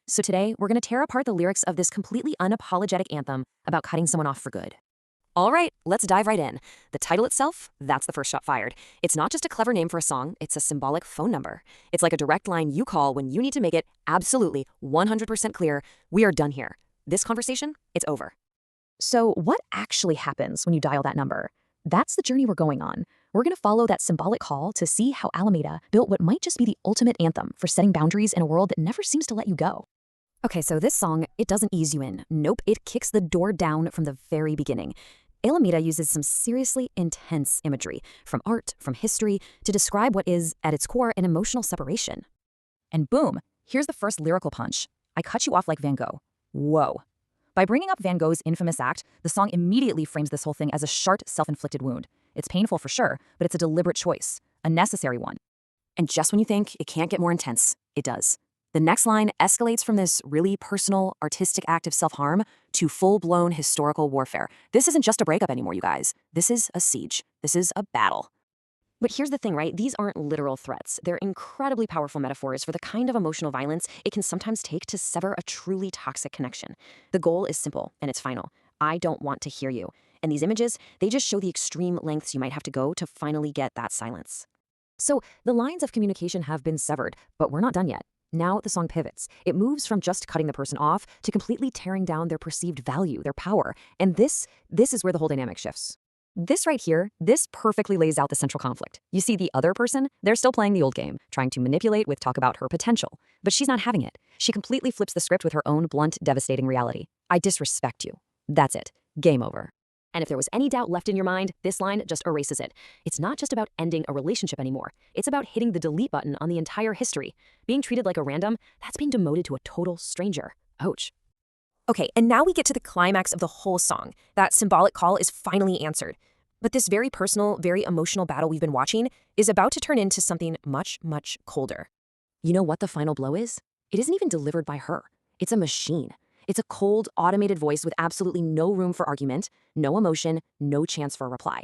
So today, we're going to tear apart the lyrics of this completely unapologetic anthem about cutting someone off for good. All right, let's dive right in. The title itself, that's the first shot fired. It's not just a clever name for a song, it's a symbolic phone number. It's like a direct line you call when you need to make it absolutely 100% clear we are done here. This conversation, it's over. So, what actually happens when you dial that number? That's the journey we're going on. We're going to follow that symbolic call to see how Alameda built what might just be the ultimate anthem for setting boundaries in a world that never seems to let you go. Okay, so this song, it doesn't ease you in. Nope, it kicks the door down from the very beginning. Alameda uses some seriously intense imagery, from art, from history, to describe what is, at its core, an emotional separation. And boom, here's the first lyrical punch. I cut you off like Van Gogh. Whoa. By bringing up Van Gogh's infamous act, the song immediately frames this whole thing as a sharp, self-inflicted wound. It's painful for sure, but it's a deliberate choice, a necessary one. And just when you think it can't get more intense, it does. The next line escalates from this really personal, artistic act of self-harm to full-blown historical warfare. This isn't just a breakup anymore, you guys. This is a siege. This is a battle. But here's the thing, right? These aren't literal threats. They're incredibly powerful metaphors for the kind of emotional violence it can sometimes take to sever a truly toxic connection. The goal is simple, and it's final. I don't want to hear you. And these images, they just show the extreme lengths you might have to go to finally get that silence. So the lines of communication have been severed, but we're not done yet. Now the song pivots. It moves from just cutting the person off to completely tearing down their perceived value, their power. And this is where the whole dynamic shifts. This right here, this perfectly lays out the central conflict. You see, the other person, they're still playing the old game, trying to manipulate with talk about her potential. But she's not having it. She completely flips the script with her own blunt, devastating reality. I disrespect you. That's it. Game over. And if there was any doubt left in your mind, this line just erases it. It's not just about ending a relationship anymore. It's about hitting the delete button on the entire history. Being treated like a random, that's being demoted to a total stranger. Ouch. Okay, and now we get to the climax of the whole song. That symbolic call is finally answered. But this very personal, very emotional battle we've been watching is about to turn into something much, much colder. You know what the final blow is? It isn't even delivered by her. It's a machine. It's a cold, automated voice with absolutely no room for argument, no emotion, no chance for a reply.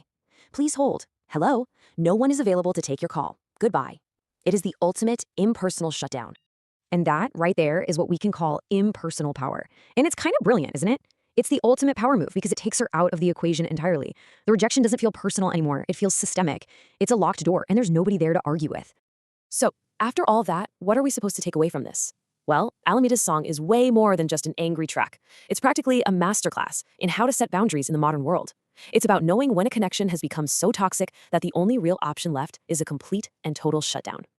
Please hold. Hello? No one is available to take your call. Goodbye. It is the ultimate impersonal shutdown. And that, right there, is what we can call impersonal power. And it's kind of brilliant, isn't it? It's the ultimate power move because it takes her out of the equation entirely. The rejection doesn't feel personal anymore. It feels systemic. It's a locked door, and there's nobody there to argue with. So, after all that, what are we supposed to take away from this? Well, Alameda's song is way more than just an angry track. It's practically a masterclass in how to set boundaries in the modern world. It's about knowing when a connection has become so toxic that the only real option left is a complete and total shutdown.